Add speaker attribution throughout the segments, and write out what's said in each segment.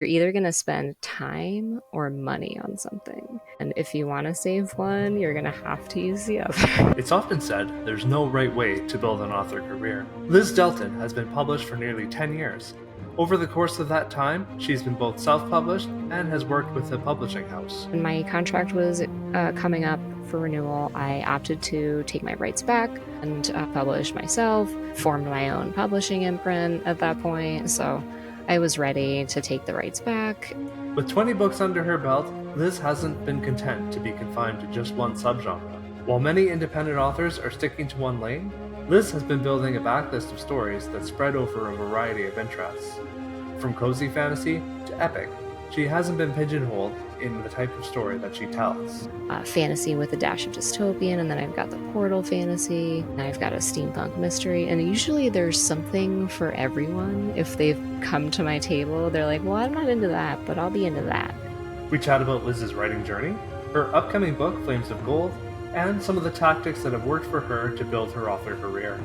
Speaker 1: You're either going to spend time or money on something. And if you want to save one, you're going to have to use the other.
Speaker 2: It's often said there's no right way to build an author career. Liz Delton has been published for nearly 10 years. Over the course of that time, she's been both self-published and has worked with a publishing house.
Speaker 1: When my contract was coming up for renewal, I opted to take my rights back and publish myself, formed my own publishing imprint at that point. So I was ready to take the rights back.
Speaker 2: With 20 books under her belt, Liz hasn't been content to be confined to just one subgenre. While many independent authors are sticking to one lane, Liz has been building a backlist of stories that spread over a variety of interests. From cozy fantasy to epic, she hasn't been pigeonholed in the type of story that she tells.
Speaker 1: Fantasy with a dash of dystopian, and then I've got the portal fantasy, and I've got a steampunk mystery, and usually there's something for everyone. If they've come to my table, they're like, well, I'm not into that, but I'll be into that.
Speaker 2: We chat about Liz's writing journey, her upcoming book, Flames of Gold, and some of the tactics that have worked for her to build her author career.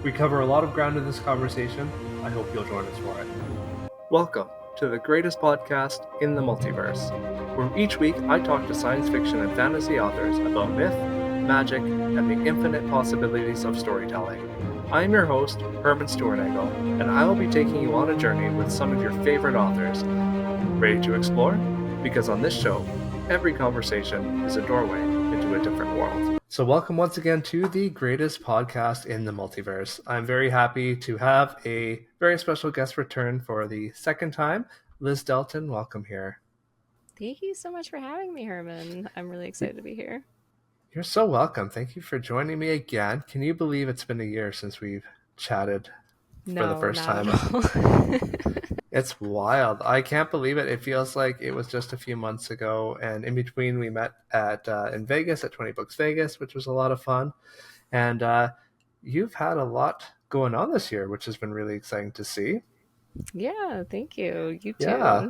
Speaker 2: We cover a lot of ground in this conversation. I hope you'll join us for it. Welcome to the greatest podcast in the multiverse, where each week I talk to science fiction and fantasy authors about myth, magic, and the infinite possibilities of storytelling. I am your host, Herman Stewarnagle, and I will be taking you on a journey with some of your favorite authors. Ready to explore? Because on this show, every conversation is a doorway into a different world. So welcome once again to the greatest podcast in the multiverse. I'm very happy to have a very special guest return for the second time. Liz Delton, welcome here.
Speaker 1: Thank you so much for having me, Herman. I'm really excited to be here.
Speaker 2: You're so welcome. Thank you for joining me again. Can you believe it's been a year since we've chatted for the first time? It's wild. I can't believe it. It feels like it was just a few months ago. And in between, we met at in Vegas at 20 Books Vegas, which was a lot of fun. And you've had a lot going on this year, which has been really exciting to see.
Speaker 1: Yeah, thank you. You too.
Speaker 2: Yeah.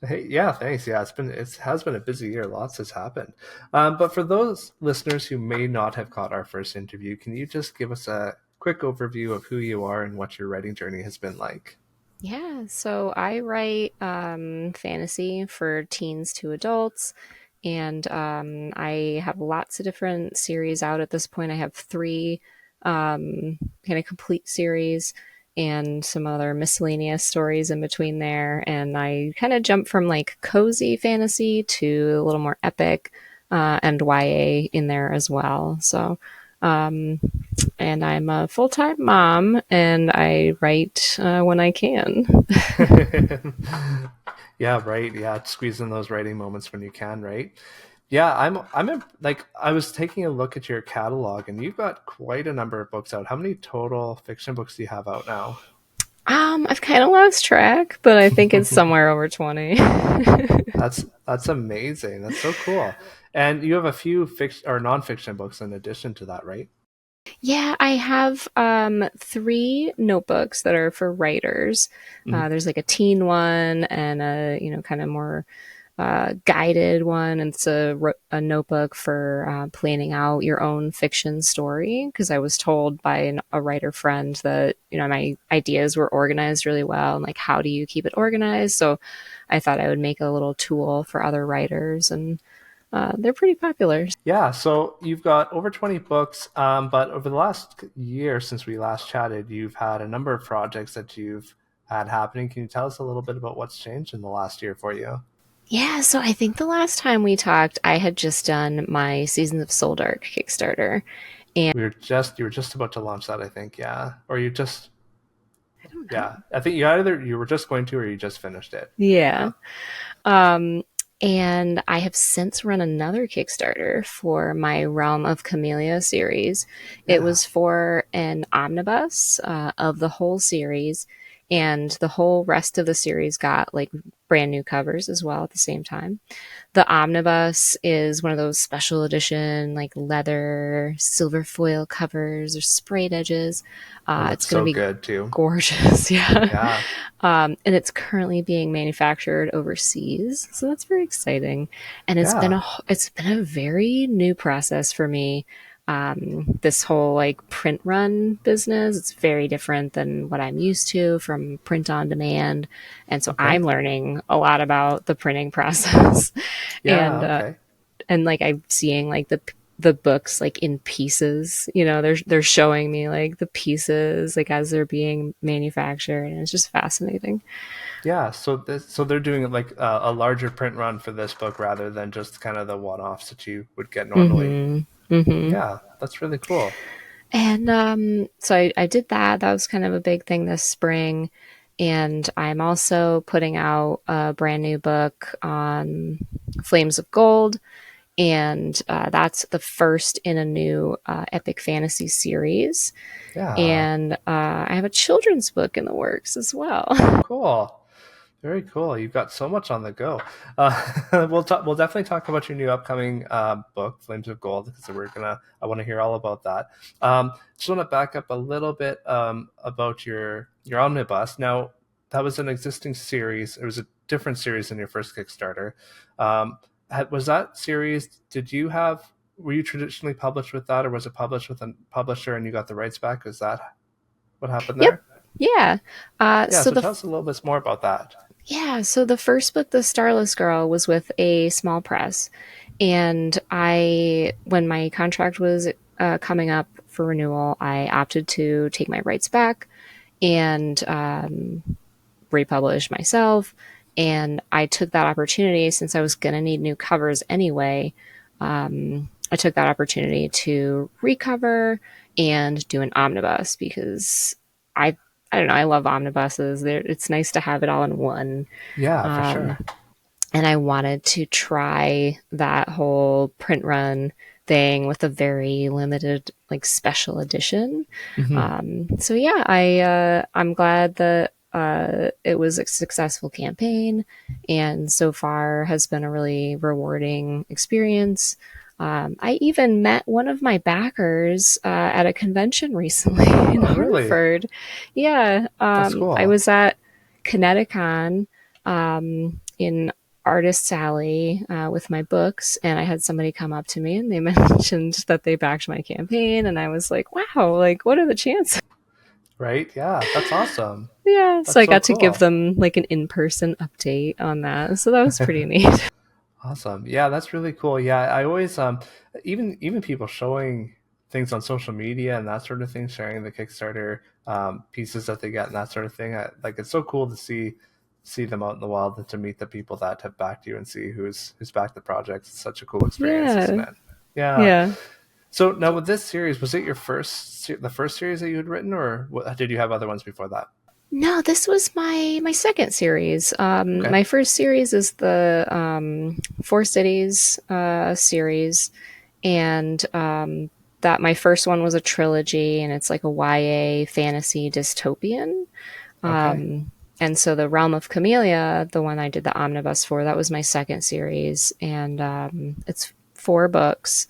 Speaker 2: Hey, yeah, thanks. Yeah, it has been a busy year. Lots has happened. But for those listeners who may not have caught our first interview, can you just give us a quick overview of who you are and what your writing journey has been like?
Speaker 1: Yeah, so I write fantasy for teens to adults, and I have lots of different series out at this point. I have three kind of complete series and some other miscellaneous stories in between there. And I kind of jump from like cozy fantasy to a little more epic and YA in there as well. So and I'm a full-time mom, and I write when I can.
Speaker 2: Yeah, right. Yeah, squeeze in those writing moments when you can, right? Yeah, I was taking a look at your catalog, and you've got quite a number of books out. How many total fiction books do you have out now?
Speaker 1: I've kind of lost track, but I think it's somewhere over 20.
Speaker 2: That's amazing. That's so cool. And you have a few fiction or nonfiction books in addition to that, right?
Speaker 1: Yeah, I have three notebooks that are for writers. There's like a teen one and a kind of more guided one. And it's a notebook for planning out your own fiction story, because I was told by a writer friend that my ideas were organized really well, and like, how do you keep it organized? So I thought I would make a little tool for other writers, and they're pretty popular.
Speaker 2: Yeah, so you've got over 20 books, but over the last year since we last chatted, you've had a number of projects that you've had happening. Can you tell us a little bit about what's changed in the last year for you?
Speaker 1: Yeah, so I think the last time we talked, I had just done my Seasons of Soul Dark Kickstarter.
Speaker 2: You were just about to launch that, I think, yeah. Or you just
Speaker 1: I don't know.
Speaker 2: Yeah. I think you were just going to, or you just finished it.
Speaker 1: Yeah. And I have since run another Kickstarter for my Realm of Camellia series. It was for an omnibus of the whole series, and the whole rest of the series got like brand new covers as well at the same time. The omnibus is one of those special edition, like leather, silver foil covers or sprayed edges. It's going to be
Speaker 2: good too.
Speaker 1: Gorgeous. Yeah. And it's currently being manufactured overseas, so that's very exciting. And it's been a very new process for me. this whole like print run business. It's very different than what I'm used to from print on demand. And so
Speaker 2: Okay.
Speaker 1: I'm learning a lot about the printing process.
Speaker 2: Yeah.
Speaker 1: and
Speaker 2: Okay.
Speaker 1: and like I'm seeing like the books like in pieces. They're showing me like the pieces like as they're being manufactured, and it's just fascinating.
Speaker 2: Yeah. So they're doing like a larger print run for this book rather than just kind of the one-offs that you would get normally.
Speaker 1: Mm-hmm. Mm-hmm.
Speaker 2: Yeah, that's really cool.
Speaker 1: And so I did that. That was kind of a big thing this spring. And I'm also putting out a brand new book on Flames of Gold. And that's the first in a new epic fantasy series.
Speaker 2: Yeah.
Speaker 1: And I have a children's book in the works as well.
Speaker 2: Cool. Very cool. You've got so much on the go. We'll definitely talk about your new upcoming book, Flames of Gold, because I want to hear all about that. Just want to back up a little bit about your omnibus. Now, that was an existing series. It was a different series than your first Kickstarter. Was that series? Were you traditionally published with that, or was it published with a publisher and you got the rights back? Is that what happened
Speaker 1: Yep.
Speaker 2: there?
Speaker 1: Yeah.
Speaker 2: Yeah.
Speaker 1: So
Speaker 2: So
Speaker 1: the
Speaker 2: tell us a little bit more about that.
Speaker 1: so the first book, The Starless Girl, was with a small press, and when my contract was coming up for renewal, I opted to take my rights back and republish myself. And I took that opportunity since I was going to need new covers anyway. I took that opportunity to recover and do an omnibus because I I don't know, I love omnibuses. It's nice to have it all in one.
Speaker 2: Yeah, for
Speaker 1: Um,
Speaker 2: sure.
Speaker 1: and I wanted to try that whole print run thing with a very limited like special edition.
Speaker 2: Hmm.
Speaker 1: So yeah, I'm glad that it was a successful campaign, and so far has been a really rewarding experience. I even met one of my backers at a convention recently in
Speaker 2: Oh, really?
Speaker 1: Hartford. Yeah,
Speaker 2: That's
Speaker 1: I
Speaker 2: cool.
Speaker 1: was at Kineticon in Artist's Alley with my books, and I had somebody come up to me and they mentioned that they backed my campaign, and I was like, wow, like what are the chances?
Speaker 2: Right? Yeah, that's awesome.
Speaker 1: Yeah, so
Speaker 2: That's
Speaker 1: I
Speaker 2: so
Speaker 1: got to give
Speaker 2: cool.
Speaker 1: them like an in-person update on that, so that was pretty neat.
Speaker 2: Awesome. Yeah, that's really cool. Yeah, I always even people showing things on social media and that sort of thing, sharing the Kickstarter pieces that they get and that sort of thing. Like it's so cool to see them out in the wild and to meet the people that have backed you and see who's backed the project. It's such a cool experience, isn't
Speaker 1: Yeah,
Speaker 2: it? Yeah.
Speaker 1: yeah.
Speaker 2: So now with this series, was it the first series that you had written, or did you have other ones before that?
Speaker 1: No, this was my second series.
Speaker 2: Okay.
Speaker 1: My first series is the Four Cities series, and that my first one was a trilogy, and it's like a YA fantasy dystopian.
Speaker 2: Okay.
Speaker 1: Um, and so the Realm of Camellia, the one I did the omnibus for, that was my second series, and it's four books,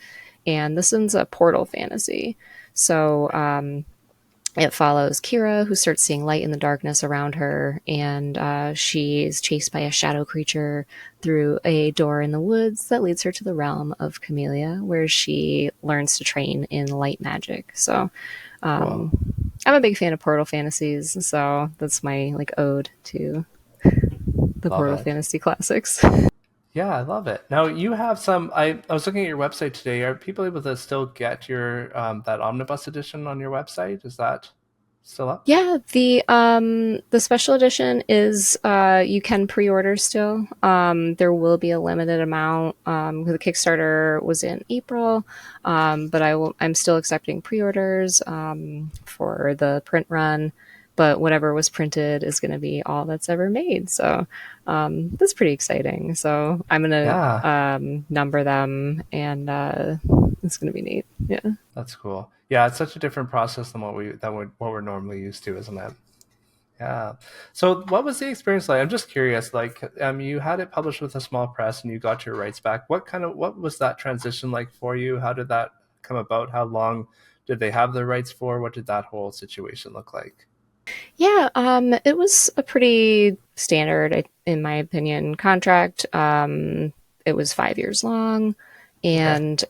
Speaker 1: and this one's a portal fantasy. So it follows Kira, who starts seeing light in the darkness around her, and she is chased by a shadow creature through a door in the woods that leads her to the realm of Camellia, where she learns to train in light magic. So
Speaker 2: Cool.
Speaker 1: um, I'm a big fan of portal fantasies, so that's my like ode to the
Speaker 2: Love
Speaker 1: portal
Speaker 2: it.
Speaker 1: fantasy classics.
Speaker 2: Yeah, I love it. Now you have some. I was looking at your website today. Are people able to still get your that omnibus edition on your website? Is that still up?
Speaker 1: Yeah, the special edition is you can pre-order still. There will be a limited amount. The Kickstarter was in April, but I'm still accepting pre-orders for the print run. But whatever was printed is going to be all that's ever made. So that's pretty exciting. So I'm gonna
Speaker 2: Yeah,
Speaker 1: number them, and it's gonna be neat. Yeah.
Speaker 2: that's cool. Yeah, it's such a different process than what we're normally used to, isn't it? Yeah. So, what was the experience like? I'm just curious. Like, you had it published with a small press, and you got your rights back. What was that transition like for you? How did that come about? How long did they have the rights for? What did that whole situation look like?
Speaker 1: Yeah, it was a pretty standard, in my opinion, contract. It was 5 years long,
Speaker 2: Okay.
Speaker 1: and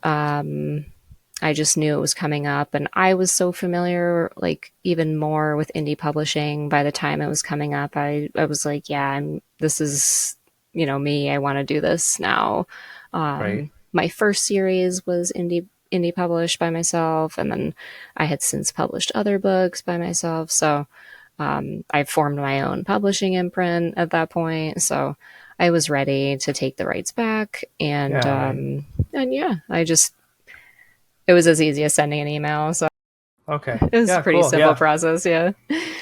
Speaker 1: I just knew it was coming up, and I was so familiar, like even more with indie publishing by the time it was coming up. I was like, yeah, this is, me. I want to do this now.
Speaker 2: Right.
Speaker 1: My first series was indie published by myself, and then I had since published other books by myself. So I formed my own publishing imprint at that point. So I was ready to take the rights back,
Speaker 2: Yeah, right.
Speaker 1: and yeah, it was as easy as sending an email. So
Speaker 2: Okay.
Speaker 1: it was a
Speaker 2: Yeah,
Speaker 1: pretty
Speaker 2: cool.
Speaker 1: simple
Speaker 2: Yeah.
Speaker 1: process. Yeah.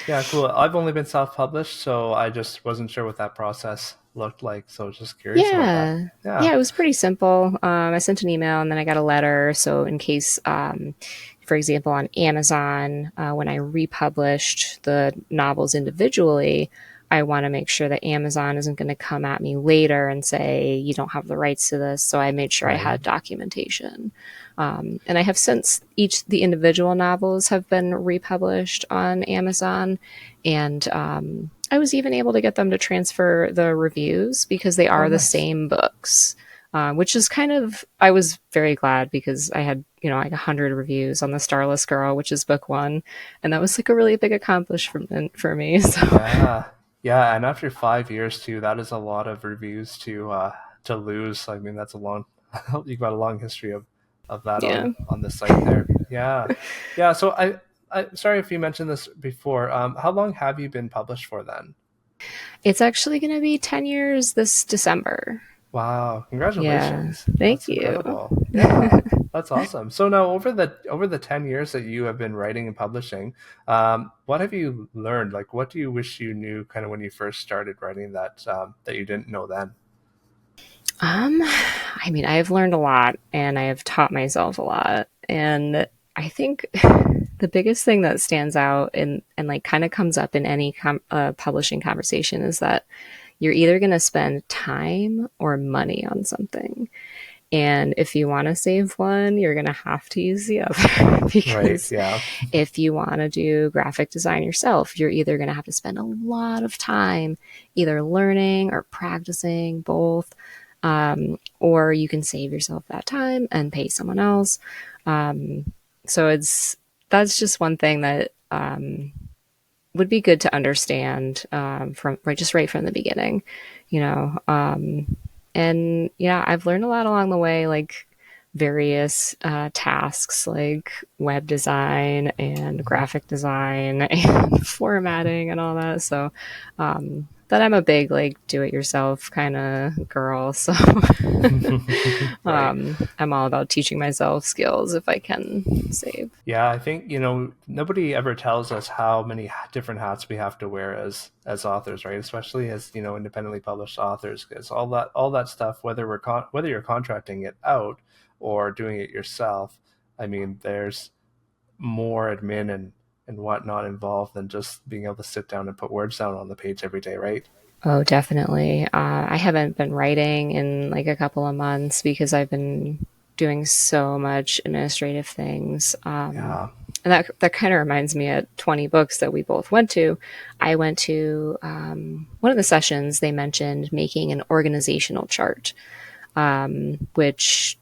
Speaker 2: Yeah, cool. I've only been self-published, so I just wasn't sure what that process looked like. So I was just curious about that.
Speaker 1: Yeah.
Speaker 2: Yeah.
Speaker 1: Yeah, it was pretty simple. I sent an email and then I got a letter. So, in case, for example, on Amazon, when I republished the novels individually, I want to make sure that Amazon isn't going to come at me later and say, you don't have the rights to this. So, I made sure I
Speaker 2: Right.
Speaker 1: had documentation. And I have since the individual novels have been republished on Amazon. And I was even able to get them to transfer the reviews because they
Speaker 2: Oh,
Speaker 1: are the
Speaker 2: nice.
Speaker 1: same books, which is kind of, I was very glad because I had, like 100 reviews on The Starless Girl, which is book one. And that was like a really big accomplishment for me. So,
Speaker 2: Yeah. Yeah, and after 5 years too, that is a lot of reviews to lose. I mean, that's a long you've got a long history of that
Speaker 1: yeah.
Speaker 2: on the site there. Yeah. Yeah, so I sorry if you mentioned this before. How long have you been published for then?
Speaker 1: It's actually going to be 10 years this December.
Speaker 2: Wow,
Speaker 1: Yeah.
Speaker 2: congratulations.
Speaker 1: Thank
Speaker 2: That's
Speaker 1: you.
Speaker 2: incredible. Yeah, that's awesome. So now over the 10 years that you have been writing and publishing, what have you learned? Like what do you wish you knew kind of when you first started writing that you didn't know then?
Speaker 1: Um, I mean, I've learned a lot and I have taught myself a lot. And I think the biggest thing that stands out and like kind of comes up in any publishing conversation is that you're either going to spend time or money on something. And if you want to save one, you're going to have to use the other
Speaker 2: Right,
Speaker 1: because
Speaker 2: yeah.
Speaker 1: if you want to do graphic design yourself, you're either going to have to spend a lot of time either learning or practicing both, or you can save yourself that time and pay someone else. So that's just one thing that would be good to understand from right from the beginning, you know. And yeah, I've learned a lot along the way, like various tasks like web design and
Speaker 2: Mhm.
Speaker 1: graphic design and formatting and all that. So, but I'm a big like do it yourself kind of girl. So
Speaker 2: Right.
Speaker 1: I'm all about teaching myself skills if I can save.
Speaker 2: Yeah, I think, nobody ever tells us how many different hats we have to wear as authors, right? Especially as, independently published authors, because all that stuff, whether you're contracting it out or doing it yourself, I mean, there's more admin and whatnot involved than just being able to sit down and put words down on the page every day, right?
Speaker 1: Oh, definitely. I haven't been writing in like a couple of months because I've been doing so much administrative things.
Speaker 2: Yeah.
Speaker 1: And that kind of reminds me at 20 books that we both went to. I went to one of the sessions, they mentioned making an organizational chart, which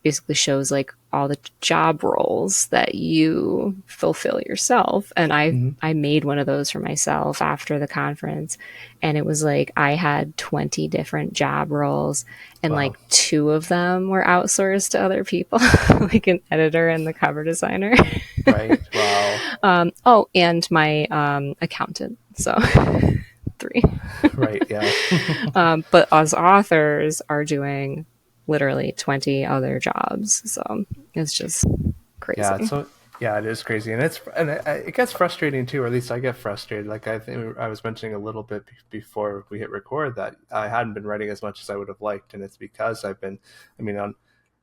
Speaker 1: basically shows like all the job roles that you fulfill yourself. And I
Speaker 2: Hmm.
Speaker 1: I made one of those for myself after the conference, and it was like I had 20 different job roles, and
Speaker 2: Wow.
Speaker 1: like two of them were outsourced to other people, like an editor and the cover designer.
Speaker 2: Right. Wow.
Speaker 1: Oh, and my accountant. So three.
Speaker 2: Right. Yeah.
Speaker 1: But us authors are doing literally 20 other jobs. So it's just
Speaker 2: Yeah,
Speaker 1: crazy.
Speaker 2: so yeah, it is crazy, and it gets frustrating too, or at least I get frustrated. Like I think I was mentioning a little bit before we hit record that I hadn't been writing as much as I would have liked, and it's because I mean,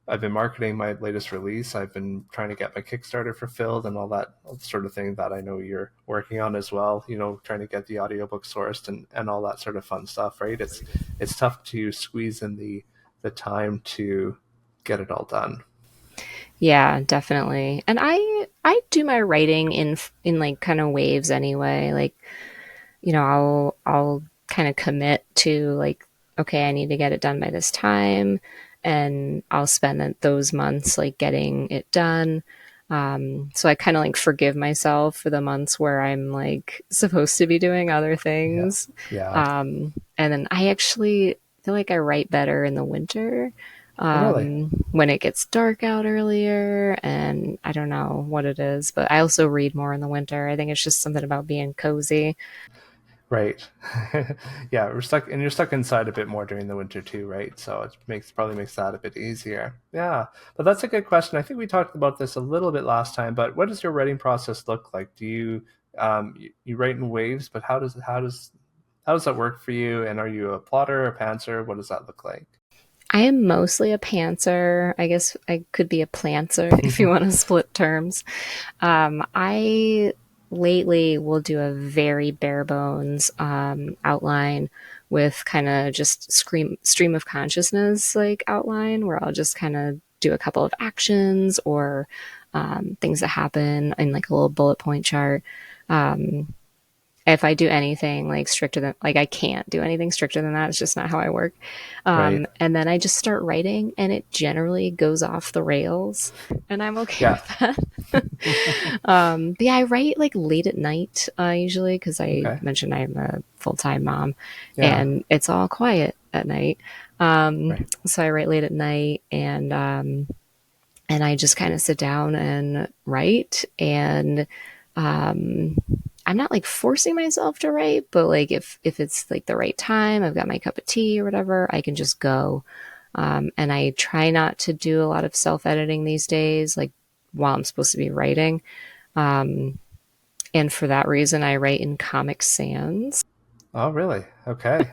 Speaker 2: I've been marketing my latest release. I've been trying to get my Kickstarter fulfilled and all that sort of thing that I know you're working on as well. Trying to get the audiobook sourced and all that sort of fun stuff, right? It's tough to squeeze in the time to get it all done.
Speaker 1: Yeah, definitely. And I do my writing in like kind of waves anyway. Like, I'll kind of commit to like, okay, I need to get it done by this time. and I'll spend those months like getting it done. So I kind of like forgive myself for the months where I'm like supposed to be doing other
Speaker 2: Yeah.
Speaker 1: things.
Speaker 2: Yeah.
Speaker 1: And then I actually feel like I write better in the winter,
Speaker 2: Oh, really?
Speaker 1: when it gets dark out earlier. And I don't know what it is, but I also read more in the winter. I think it's just something about being cozy.
Speaker 2: Right. Yeah, we're stuck, and you're stuck inside a bit more during the winter too, right? So it probably makes that a bit easier. Yeah, but that's a good question. I think we talked about this a little bit last time, but what does your writing process look like? Do you you write in waves, but how does that work for you? And are you a plotter, a pantser? What does that look like?
Speaker 1: I am mostly a pantser. I guess I could be a plantser if you want to split terms. I lately will do a very bare bones outline with kind of just stream of consciousness like outline where I'll just kind of do a couple of actions or things that happen in like a little bullet point chart. Um, if I do anything like stricter than like I can't do anything stricter than that. It's just not how I work.
Speaker 2: Right.
Speaker 1: And then I just start writing, and it generally goes off the rails, and I'm okay
Speaker 2: Yeah.
Speaker 1: with that. But yeah, I write like late at night usually because I
Speaker 2: Okay.
Speaker 1: mentioned I'm a full time mom,
Speaker 2: Yeah.
Speaker 1: and it's all quiet at night.
Speaker 2: Right.
Speaker 1: So I write late at night, and I just kind of sit down and write. And um, I'm not like forcing myself to write, but like if it's like the right time, I've got my cup of tea or whatever, I can just go. And I try not to do a lot of self editing these days, like while I'm supposed to be writing. Um, and for that reason, I write in Comic Sans.
Speaker 2: Oh, really? Okay.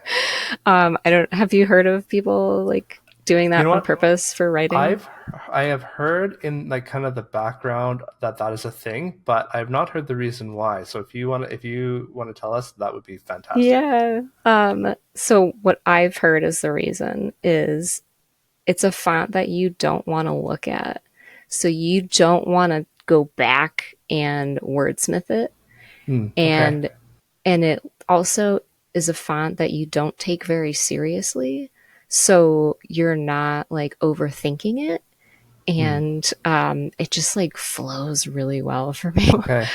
Speaker 1: I don't. Have you heard of people like doing
Speaker 2: You
Speaker 1: that
Speaker 2: know
Speaker 1: on
Speaker 2: what?
Speaker 1: purpose for writing?
Speaker 2: I've I have heard in like kind of the background that that is a thing, but I've not heard the reason why. So if you want to tell us, that would be fantastic.
Speaker 1: Yeah. So what I've heard is the reason is it's a font that you don't want to look at. So you don't want to go back and wordsmith it.
Speaker 2: Hmm. Okay.
Speaker 1: And it also is a font that you don't take very seriously. So you're not like overthinking it.
Speaker 2: Hmm.
Speaker 1: And it just like flows really well for me.
Speaker 2: Okay.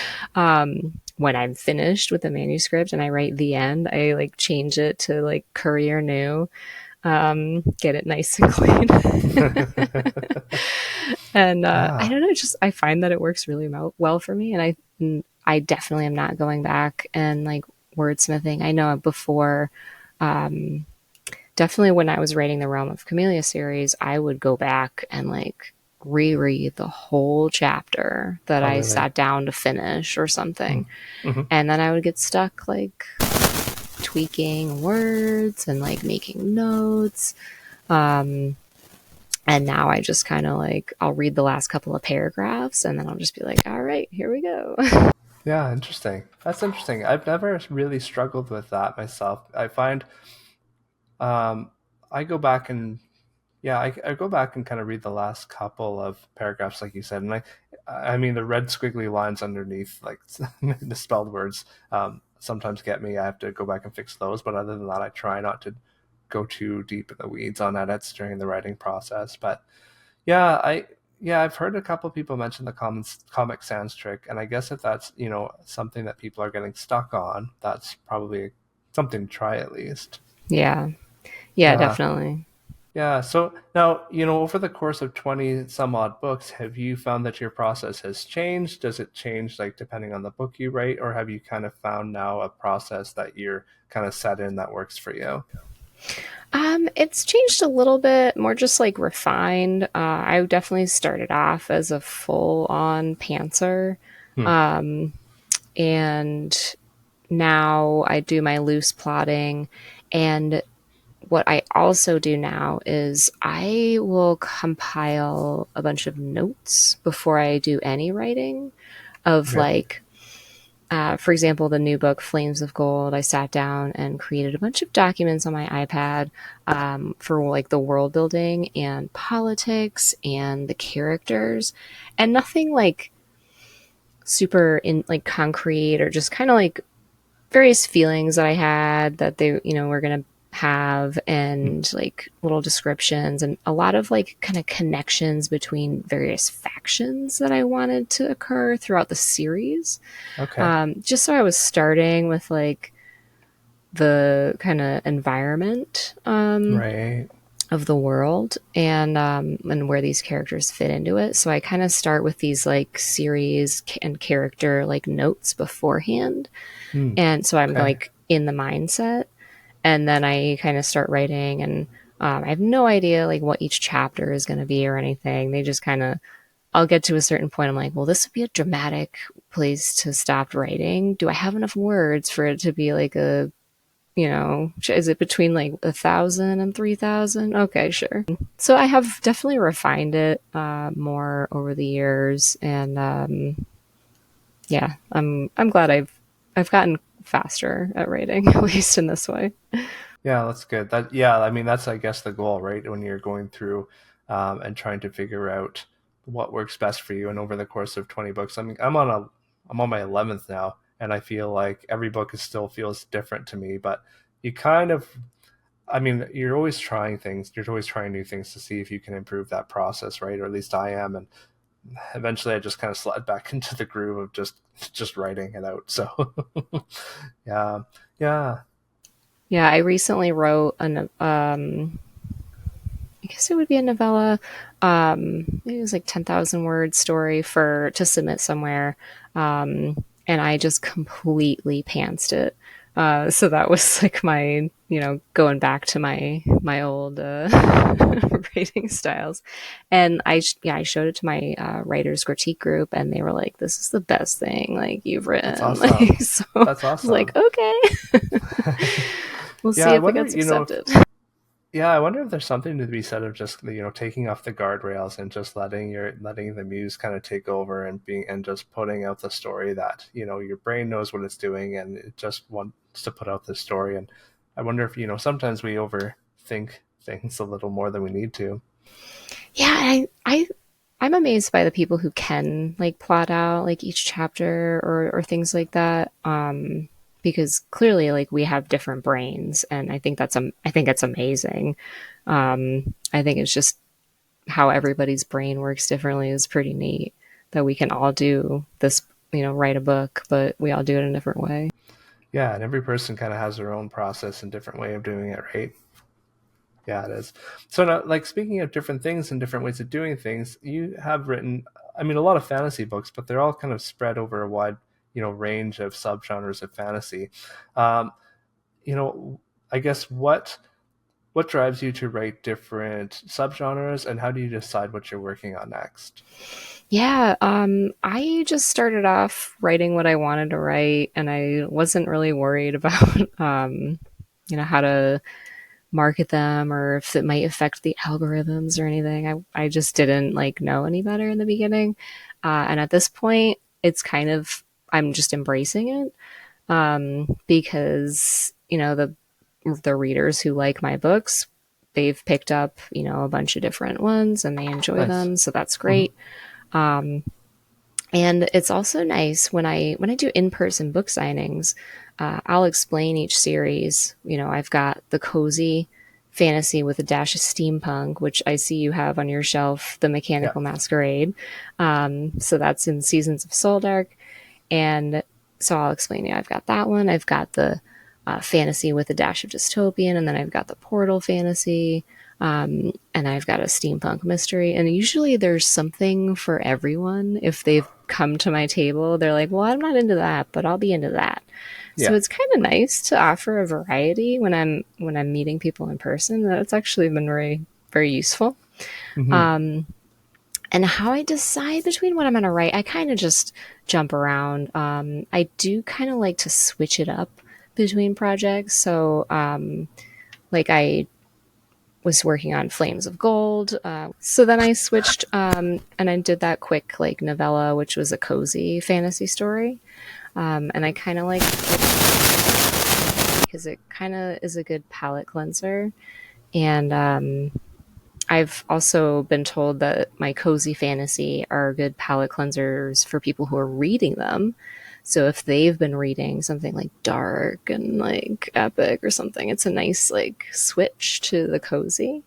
Speaker 1: When I'm finished with the manuscript and I write the end, I like change it to like Courier New, get it nice and clean. And I
Speaker 2: Yeah.
Speaker 1: don't know, just I find that it works really well for me. And I definitely am not going back and like wordsmithing. I know before, definitely when I was writing the Realm of Camellia series, I would go back and like reread the whole chapter that
Speaker 2: Oh,
Speaker 1: I
Speaker 2: really?
Speaker 1: sat down to finish or
Speaker 2: Hmm.
Speaker 1: something.
Speaker 2: Hmm.
Speaker 1: And then I would get stuck like tweaking words and like making notes. Um, and now I just kind of like, I'll read the last couple of paragraphs and then I'll just be like, all right, here we go.
Speaker 2: Yeah, interesting. That's interesting. I've never really struggled with that myself. I find um, I go back and yeah, I go back and kind of read the last couple of paragraphs, like you said, and I mean, the red squiggly lines underneath, like misspelled words, sometimes get me. I have to go back and fix those, but other than that, I try not to go too deep in the weeds on edits during the writing process. But yeah, I've heard a couple people mention the Comic Sans trick, and I guess if that's something that people are getting stuck on, that's probably something to try at least.
Speaker 1: Yeah. Yeah,
Speaker 2: Yeah.
Speaker 1: definitely.
Speaker 2: Yeah. So now, over the course of 20 some odd books, have you found that your process has changed? Does it change like depending on the book you write, or have you kind of found now a process that you're kind of set in that works for you?
Speaker 1: It's changed a little bit, more just like refined. I definitely started off as a full on pantser.
Speaker 2: Hmm.
Speaker 1: Um, and now I do my loose plotting. And what I also do now is I will compile a bunch of notes before I do any writing of
Speaker 2: Okay.
Speaker 1: like, for example, the new book, Flames of Gold, I sat down and created a bunch of documents on my iPad for like the world building and politics and the characters, and nothing like super in like concrete or just kind of like various feelings that I had that they, were going to have, and like little descriptions and a lot of like kind of connections between various factions that I wanted to occur throughout the series.
Speaker 2: Okay.
Speaker 1: Just so I was starting with like the kind of environment
Speaker 2: Right.
Speaker 1: of the world, and where these characters fit into it. So I kind of start with these like series and character like notes beforehand,
Speaker 2: Hmm.
Speaker 1: and so I'm
Speaker 2: Okay.
Speaker 1: like in the mindset, and then I kind of start writing, and I have no idea like what each chapter is going to be or anything. They just kind of, I'll get to a certain point. I'm like, well, this would be a dramatic place to stop writing. Do I have enough words for it to be like a, is it between like 1,000 and 3,000? Okay, sure. So I have definitely refined it more over the years, and yeah, I'm glad I've gotten faster at writing, at least in this way.
Speaker 2: Yeah, that's good. That yeah, I mean that's I guess the goal, right? When you're going through and trying to figure out what works best for you, and over the course of 20 books, I mean, I'm on my 11th now, and I feel like every book is still feels different to me. But you kind of, I mean, you're always trying things. You're always trying new things to see if you can improve that process, right? Or at least I am, and eventually I just kind of slide back into the groove of just writing it out. So yeah, yeah,
Speaker 1: Yeah, I recently wrote I guess it would be a novella. It was like 10,000 word story for to submit somewhere, and I just completely pantsed it. So that was like my, going back to my old writing styles, and I showed it to my writers critique group, and they were like, "This is the best thing like you've
Speaker 2: that's
Speaker 1: written."
Speaker 2: awesome.
Speaker 1: Like, so I
Speaker 2: That's
Speaker 1: was like,
Speaker 2: awesome.
Speaker 1: "Okay, we'll
Speaker 2: Yeah,
Speaker 1: see
Speaker 2: I
Speaker 1: if it
Speaker 2: wonder,
Speaker 1: gets accepted."
Speaker 2: yeah, I wonder if there's something to be said of just, taking off the guardrails and just letting the muse kind of take over and being and just putting out the story that, your brain knows what it's doing and it just wants to put out this story. And I wonder if, sometimes we overthink things a little more than we need to.
Speaker 1: Yeah, I'm amazed by the people who can like plot out like each chapter or things like that. Because clearly like we have different brains, and I think it's amazing. I think it's just how everybody's brain works differently is pretty neat, that we can all do this, write a book, but we all do it in a different way.
Speaker 2: Yeah, and every person kind of has their own process and different way of doing it, right? Yeah, it is. So now, like speaking of different things and different ways of doing things, you have written, I mean, a lot of fantasy books, but they're all kind of spread over a wide, range of subgenres of fantasy. Um, you know, I guess what drives you to write different subgenres, and how do you decide what you're working on next?
Speaker 1: Yeah, I just started off writing what I wanted to write, and I wasn't really worried about, how to market them or if it might affect the algorithms or anything. I just didn't like know any better in the beginning. And at this point, it's kind of, I'm just embracing it, because, the readers who like my books, they've picked up, a bunch of different ones and they enjoy
Speaker 2: Nice.
Speaker 1: them. So that's
Speaker 2: Hmm.
Speaker 1: great. And it's also nice when I do in-person book signings. I'll explain each series. I've got the cozy fantasy with a dash of steampunk, which I see you have on your shelf, the
Speaker 2: Yeah.
Speaker 1: Mechanical Masquerade. So that's in Seasons of Soldark, and so I'll explain. Yeah, I've got that one. I've got the fantasy with a dash of dystopian, and then I've got the portal fantasy, and I've got a steampunk mystery. And usually there's something for everyone. If they've come to my table, they're like, "Well, I'm not into that, but I'll be into that." So
Speaker 2: Yeah.
Speaker 1: it's kind of nice to offer a variety when I'm meeting people in person. That's actually been very very useful.
Speaker 2: Hmm.
Speaker 1: And how I decide between what I'm going to write, I kind of just jump around. I do kind of like to switch it up between projects. So, like I was working on Flames of Gold. So then I switched, and I did that quick like novella, which was a cozy fantasy story. And I kind of like because it kind of is a good palate cleanser. And I've also been told that my cozy fantasy are good palate cleansers for people who are reading them. So if they've been reading something like dark and like epic or something, it's a nice like switch to the cozy,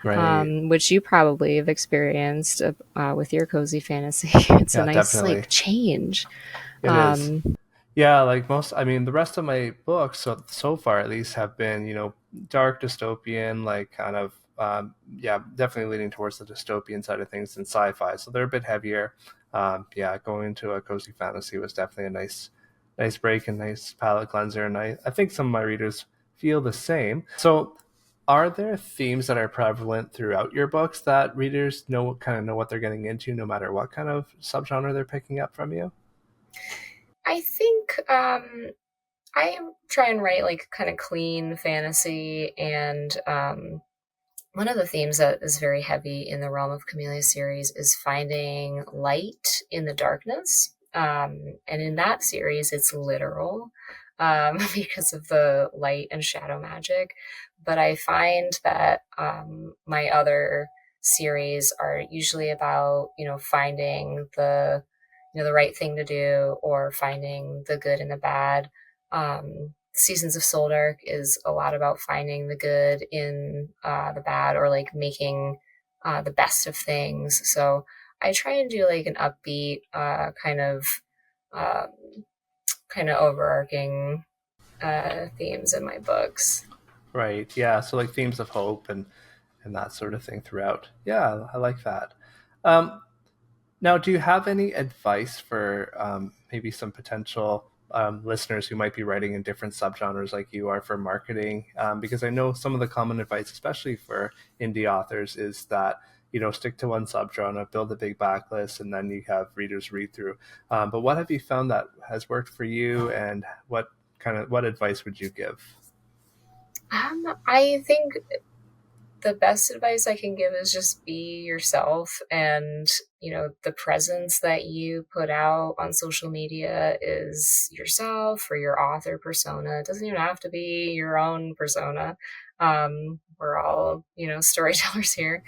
Speaker 2: Right.
Speaker 1: which you probably have experienced with your cozy fantasy. It's a
Speaker 2: Yeah,
Speaker 1: nice
Speaker 2: definitely.
Speaker 1: like change.
Speaker 2: It is.
Speaker 1: Um,
Speaker 2: Yeah, like most, I mean, the rest of my books so far at least have been, dark dystopian, like kind of, yeah, definitely leaning towards the dystopian side of things and sci-fi. So they're a bit heavier. Yeah, going into a cozy fantasy was definitely a nice break and nice palate cleanser. And I think some of my readers feel the same. So, are there themes that are prevalent throughout your books that readers know what they're getting into, no matter what kind of subgenre they're picking up from you?
Speaker 1: I think I try and write like kind of clean fantasy, and one of the themes that is very heavy in the realm of Camellia series is finding light in the darkness. And in that series, it's literal because of the light and shadow magic. But I find that my other series are usually about, finding the right thing to do or finding the good and the bad. Seasons of Soul Dark is a lot about finding the good in the bad, or like making the best of things. So I try and do like an upbeat um, kind of overarching themes in my books.
Speaker 2: Right. Yeah. So like themes of hope and that sort of thing throughout. Yeah, I like that. Um, Now, do you have any advice for maybe some potential listeners who might be writing in different subgenres like you are for marketing? Because I know some of the common advice, especially for indie authors, is that stick to one subgenre, build a big backlist, and then you have readers read through. But what have you found that has worked for you, and what advice would you give?
Speaker 1: I think the best advice I can give is just be yourself, and the presence that you put out on social media is yourself or your author persona. It doesn't even have to be your own persona. We're all storytellers here,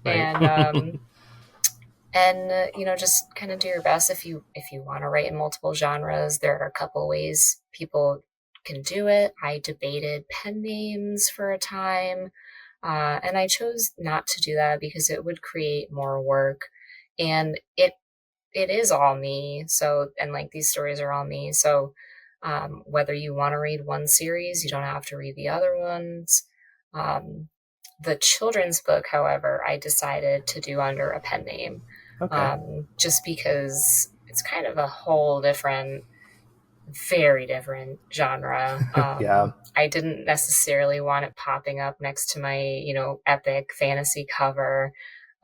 Speaker 2: Right.
Speaker 1: and just kind of do your best. If you want to write in multiple genres, there are a couple ways people can do it. I debated pen names for a time, and I chose not to do that because it would create more work, and it is all me. So, and like these stories are all me. So, whether you want to read one series, you don't have to read the other ones. Um, the children's book, however, I decided to do under a pen name,
Speaker 2: Okay.
Speaker 1: just because it's kind of a whole different, very different genre.
Speaker 2: Yeah.
Speaker 1: I didn't necessarily want it popping up next to my, epic fantasy cover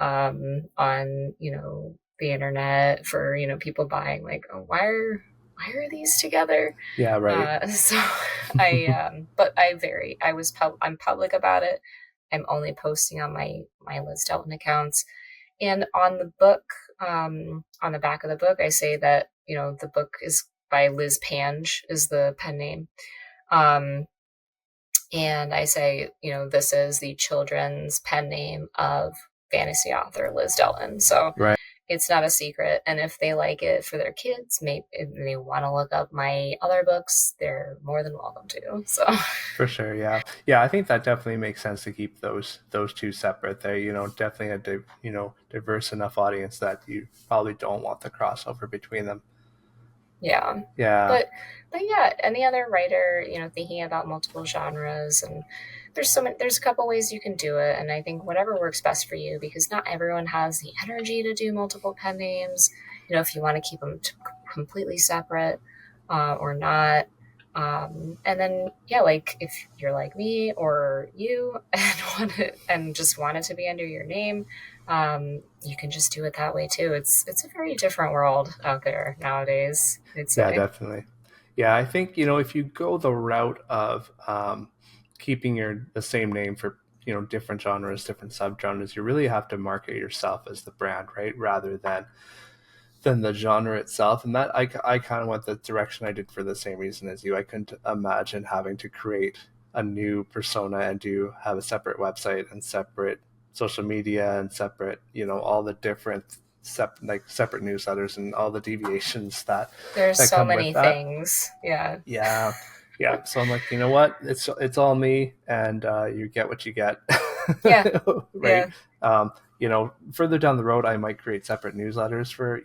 Speaker 1: on, the internet for, people buying like, oh, why are these together?
Speaker 2: Yeah. Right.
Speaker 1: So I'm public about it. I'm only posting on my Liz Delton accounts. And on the book, on the back of the book, I say that, the book is by Liz Pange is the pen name. Um, and I say, this is the children's pen name of fantasy author Liz Delton. So
Speaker 2: Right.
Speaker 1: it's not a secret. And if they like it for their kids, maybe if they want to look up my other books, they're more than welcome to. So
Speaker 2: For sure, yeah, yeah. I think that definitely makes sense to keep those two separate. They, definitely a diverse enough audience that you probably don't want the crossover between them.
Speaker 1: yeah.
Speaker 2: Yeah,
Speaker 1: But yeah, any other writer, thinking about multiple genres, and there's a couple ways you can do it, and I think whatever works best for you, because not everyone has the energy to do multiple pen names. If you want to keep them completely separate, or not. And then yeah, like if you're like me or you and just want it to be under your name, you can just do it that way too. It's a very different world out there nowadays, I'd
Speaker 2: yeah,
Speaker 1: say.
Speaker 2: definitely. Yeah, I think if you go the route of keeping the same name for different genres, different subgenres, you really have to market yourself as the brand, right? Rather than the genre itself. And that I kind of went the direction I did for the same reason as you. I couldn't imagine having to create a new persona and have a separate website and separate social media and separate all the different separate newsletters and all the deviations that
Speaker 1: There's so
Speaker 2: come with
Speaker 1: many
Speaker 2: that.
Speaker 1: things. Yeah.
Speaker 2: Yeah, yeah. So I'm like, you know what? It's all me, and you get what you get,
Speaker 1: Yeah.
Speaker 2: right?
Speaker 1: Yeah.
Speaker 2: Further down the road, I might create separate newsletters for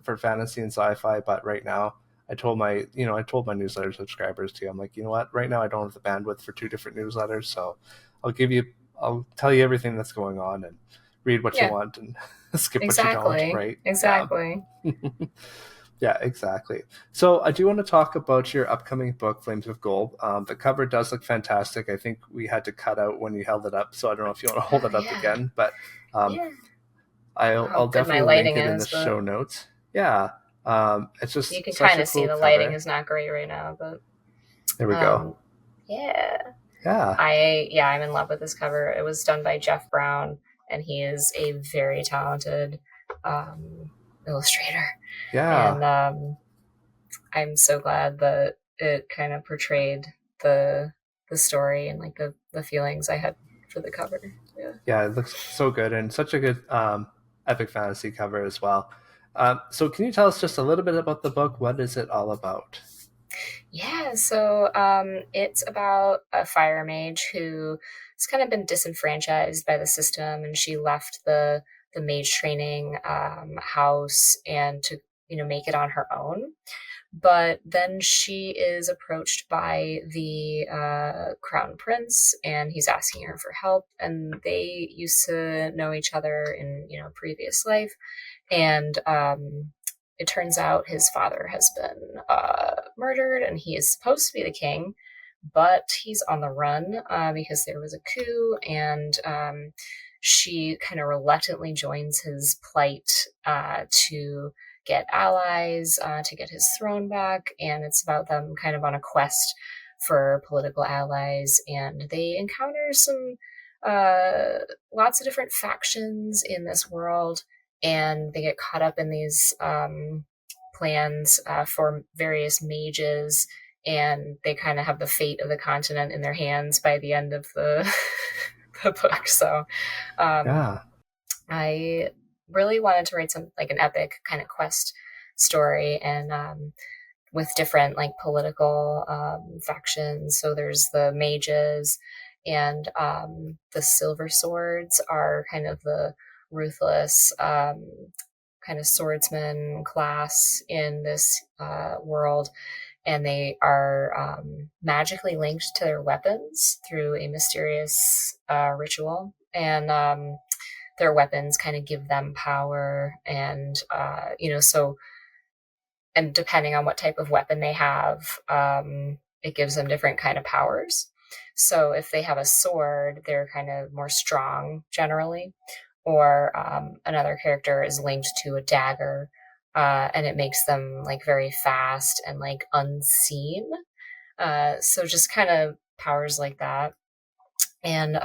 Speaker 2: for fantasy and sci-fi. But right now, I told my newsletter subscribers too. I'm like, you know what? Right now, I don't have the bandwidth for two different newsletters, so I'll give you, I'll tell you everything that's going on and read what you
Speaker 1: Yeah.
Speaker 2: want and skip what you don't,
Speaker 1: Exactly.
Speaker 2: right? Yeah.
Speaker 1: Exactly.
Speaker 2: Yeah, exactly. So I do want to talk about your upcoming book, Flames of Gold. The cover does look fantastic. I think we had to cut out when you held it up, so I don't know if you want to hold
Speaker 1: Oh
Speaker 2: it up
Speaker 1: yeah.
Speaker 2: again, but um,
Speaker 1: Yeah. How
Speaker 2: I'll
Speaker 1: good my
Speaker 2: definitely link
Speaker 1: lighting
Speaker 2: it in the
Speaker 1: is, but
Speaker 2: show notes. Yeah, it's
Speaker 1: you
Speaker 2: just
Speaker 1: can
Speaker 2: such
Speaker 1: kind
Speaker 2: a
Speaker 1: of see
Speaker 2: cool
Speaker 1: the lighting
Speaker 2: cover.
Speaker 1: is not great right now, but
Speaker 2: There we go.
Speaker 1: um yeah.
Speaker 2: Yeah,
Speaker 1: I'm in love with this cover. It was done by Jeff Brown, and he is a very talented um, illustrator.
Speaker 2: yeah.
Speaker 1: And I'm so glad that it kind of portrayed the the story and like the feelings I had for the cover. Yeah.
Speaker 2: Yeah, it looks so good and such a good epic fantasy cover as well. So, can you tell us just a little bit about the book? What is it all about?
Speaker 1: Yeah, so it's about a fire mage who has kind of been disenfranchised by the system, and she left the mage training house and to make it on her own. But then she is approached by the crown prince, and he's asking her for help. And they used to know each other in previous life, and it turns out his father has been murdered, and he is supposed to be the king, but he's on the run because there was a coup, and she kind of reluctantly joins his plight to get allies, to get his throne back, and it's about them kind of on a quest for political allies, and they encounter some uh, lots of different factions in this world, and they get caught up in these plans for various mages, and they kind of have the fate of the continent in their hands by the end of the the book. So um,
Speaker 2: Yeah.
Speaker 1: I really wanted to write some like an epic kind of quest story, and with different like political factions. So there's the mages, and the silver swords are kind of the ruthless kind of swordsman class in this world, and they are magically linked to their weapons through a mysterious ritual, and their weapons kind of give them power, and so, and depending on what type of weapon they have, it gives them different kind of powers. So if they have a sword, they're kind of more strong generally, or another character is linked to a dagger, and it makes them like very fast and like unseen. So just kind of powers like that, and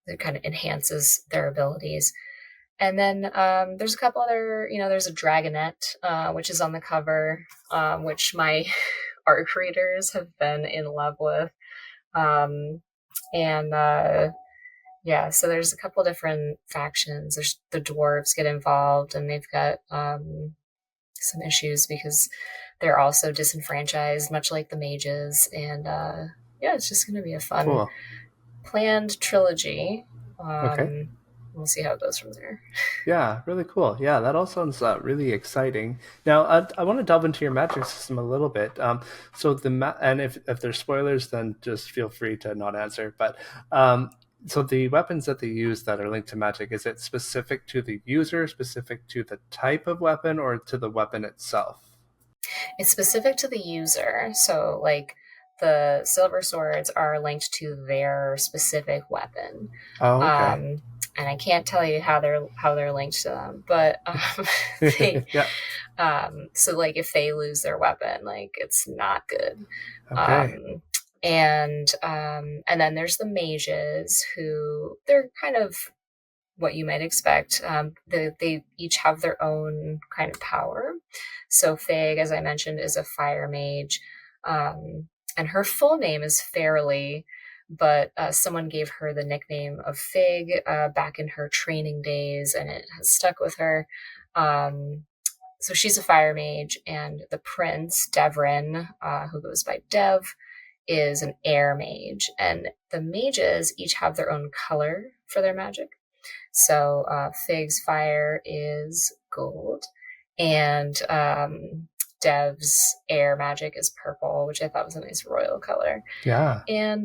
Speaker 1: it kind of enhances their abilities. And then there's a couple other, there's a dragonette, which is on the cover, which my art creators have been in love with. Um, and yeah, so there's a couple different factions. There's the dwarves get involved, and they've got some issues because they're also disenfranchised, much like the mages. And yeah, it's just going to be a fun
Speaker 2: Cool.
Speaker 1: planned trilogy.
Speaker 2: Okay.
Speaker 1: We'll see how it goes from there.
Speaker 2: Yeah, really cool. Yeah, that all sounds really exciting. Now, I want to delve into your magic system a little bit. So and if there's spoilers, then just feel free to not answer. But so the weapons that they use that are linked to magic, is it specific to the user, specific to the type of weapon, or to the weapon itself?
Speaker 1: It's specific to the user. So, like, the silver swords are linked to their specific weapon.
Speaker 2: Oh, okay.
Speaker 1: Um, and I can't tell you how they're linked to them, but they
Speaker 2: Yeah.
Speaker 1: so like if they lose their weapon, like it's not good.
Speaker 2: Okay.
Speaker 1: Um, and then there's the mages, who they're kind of what you might expect. They each have their own kind of power. So Fig, as I mentioned, is a fire mage, and her full name is Fairly, but someone gave her the nickname of Fig back in her training days, and it has stuck with her. Um, so she's a fire mage, and the prince, Devrin, who goes by Dev, is an air mage. And the mages each have their own color for their magic. So Fig's fire is gold, and Dev's air magic is purple, which I thought was a nice royal color.
Speaker 2: Yeah.
Speaker 1: And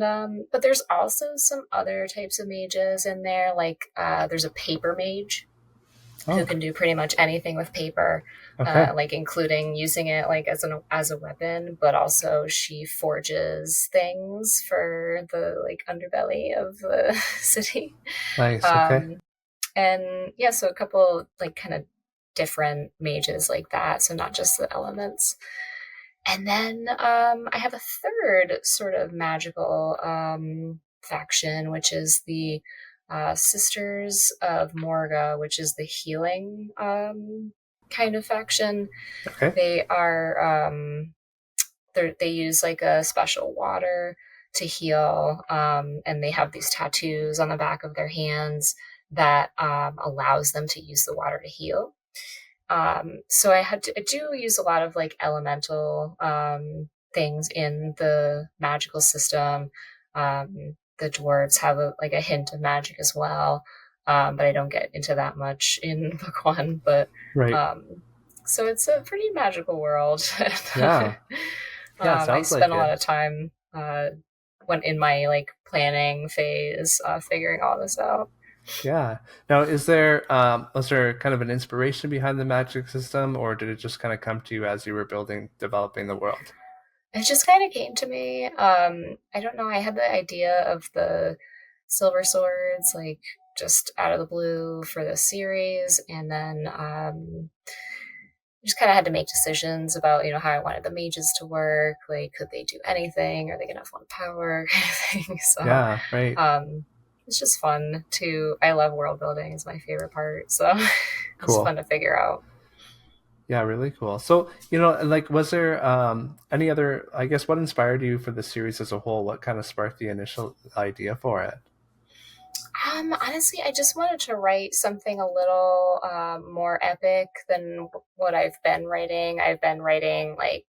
Speaker 1: but there's also some other types of mages in there, like there's a paper mage who
Speaker 2: Oh,
Speaker 1: can do pretty much anything with paper,
Speaker 2: okay.
Speaker 1: like including using it like as a weapon, but also she forges things for the like underbelly of the city.
Speaker 2: Nice. Okay.
Speaker 1: Um, and yeah, so a couple like kind of different mages like that, so not just the elements. And then I have a third sort of magical faction, which is the Sisters of Morga, which is the healing kind of faction.
Speaker 2: Okay.
Speaker 1: They are they use like a special water to heal, and they have these tattoos on the back of their hands that allows them to use the water to heal. So I do use a lot of like elemental things in the magical system. The dwarves have like a hint of magic as well, but I don't get into that much in book one. But
Speaker 2: Right.
Speaker 1: um, so it's a pretty magical world.
Speaker 2: Yeah. Yeah.
Speaker 1: I
Speaker 2: Sounds
Speaker 1: spent
Speaker 2: like
Speaker 1: a lot
Speaker 2: it.
Speaker 1: of time when in my like planning phase, figuring all this out.
Speaker 2: Yeah. Now, was there kind of an inspiration behind the magic system, or did it just kind of come to you as you were developing the world?
Speaker 1: It just kind of came to me. I don't know. I had the idea of the silver swords, like just out of the blue for the series, and then just kind of had to make decisions about how I wanted the mages to work. Like, could they do anything? Are they gonna have one power, kind of thing? So,
Speaker 2: Yeah. Right.
Speaker 1: um, it's just fun to. I love world building; is my favorite part. So, it's fun
Speaker 2: Cool.
Speaker 1: to figure out.
Speaker 2: Yeah, really cool. So, like, was there any other, I guess, what inspired you for the series as a whole? What kind of sparked the initial idea for it?
Speaker 1: Honestly, I just wanted to write something a little more epic than what I've been writing. I've been writing like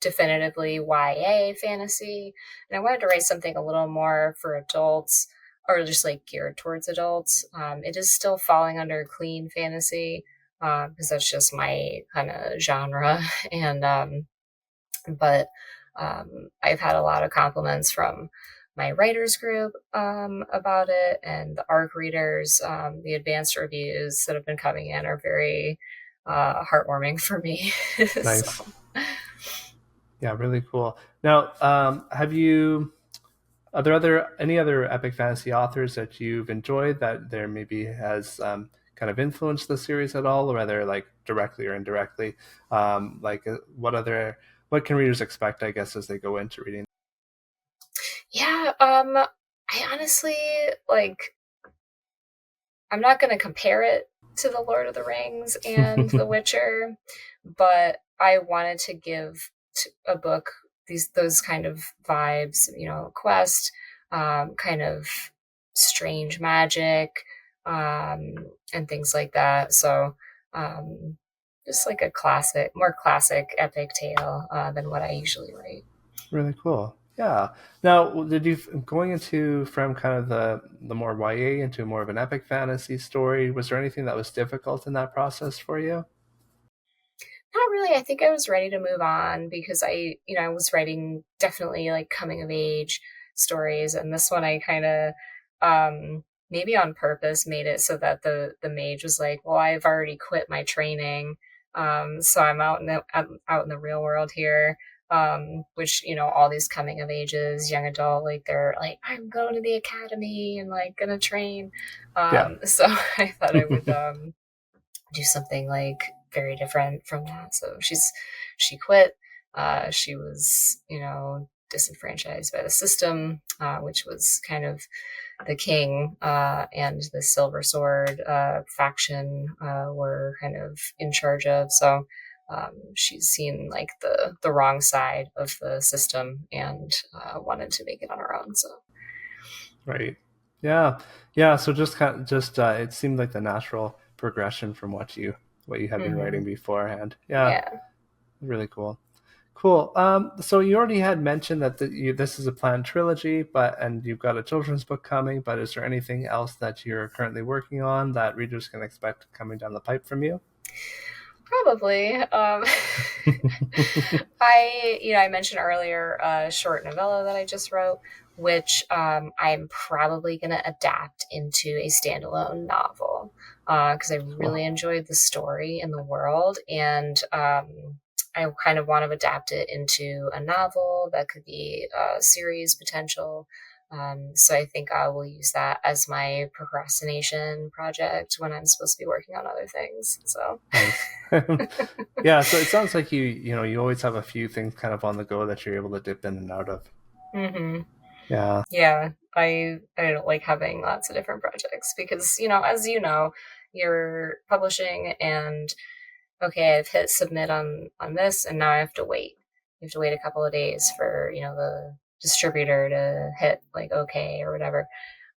Speaker 1: definitively YA fantasy, and I wanted to write something a little more for adults or just like geared towards adults. It is still falling under clean fantasy because that's just my kind of genre, and but I've had a lot of compliments from my writers group about it, and the ARC readers. The advanced reviews that have been coming in are very heartwarming for me.
Speaker 2: Nice.
Speaker 1: So
Speaker 2: Yeah, really cool. Now, are there any other epic fantasy authors that you've enjoyed that there maybe has kind of influenced the series at all, or whether like directly or indirectly? What can readers expect, I guess, as they go into reading?
Speaker 1: yeah, I honestly like. I'm not going to compare it to the Lord of the Rings and The Witcher, but I wanted to give a book those kind of vibes, quest, kind of strange magic, um, and things like that. So um, just like a more classic epic tale than what I usually write.
Speaker 2: Really cool. Yeah. Now, did you going into from kind of the more YA into more of an epic fantasy story? Was there anything that was difficult in that process for you?
Speaker 1: Not really. I think I was ready to move on because I was writing definitely like coming of age stories, and this one I kind of, maybe on purpose made it so that the mage was like, well, I've already quit my training, so I'm out in the real world here. Which all these coming of ages, young adult, like they're like, I'm going to the academy and like gonna train.
Speaker 2: Yeah.
Speaker 1: So I thought I would do something like very different from that. So she quit. She was disenfranchised by the system, which was kind of the king and the Silver Sword faction were kind of in charge of. So she's seen like the wrong side of the system and wanted to make it on her own. So
Speaker 2: Right. Yeah. Yeah. So just kind of just it seemed like the natural progression from what you had been
Speaker 1: Hmm.
Speaker 2: writing beforehand. Yeah,
Speaker 1: Yeah.
Speaker 2: really cool. Cool. So you already had mentioned that this is a planned trilogy, and you've got a children's book coming. But is there anything else that you're currently working on that readers can expect coming down the pipe from you?
Speaker 1: Probably. I mentioned earlier a short novella that I just wrote, which I'm probably going to adapt into a standalone novel because I
Speaker 2: Cool.
Speaker 1: really enjoyed the story and the world, and I kind of want to adapt it into a novel that could be a series potential. So I think I will use that as my procrastination project when I'm supposed to be working on other things. So.
Speaker 2: Nice. Yeah. So it sounds like you always have a few things kind of on the go that you're able to dip in and out of.
Speaker 1: Hmm.
Speaker 2: Yeah.
Speaker 1: Yeah, I don't like having lots of different projects because, as you know, you're publishing and okay, I've hit submit on this and now I have to wait. You have to wait a couple of days for, the distributor to hit like okay or whatever.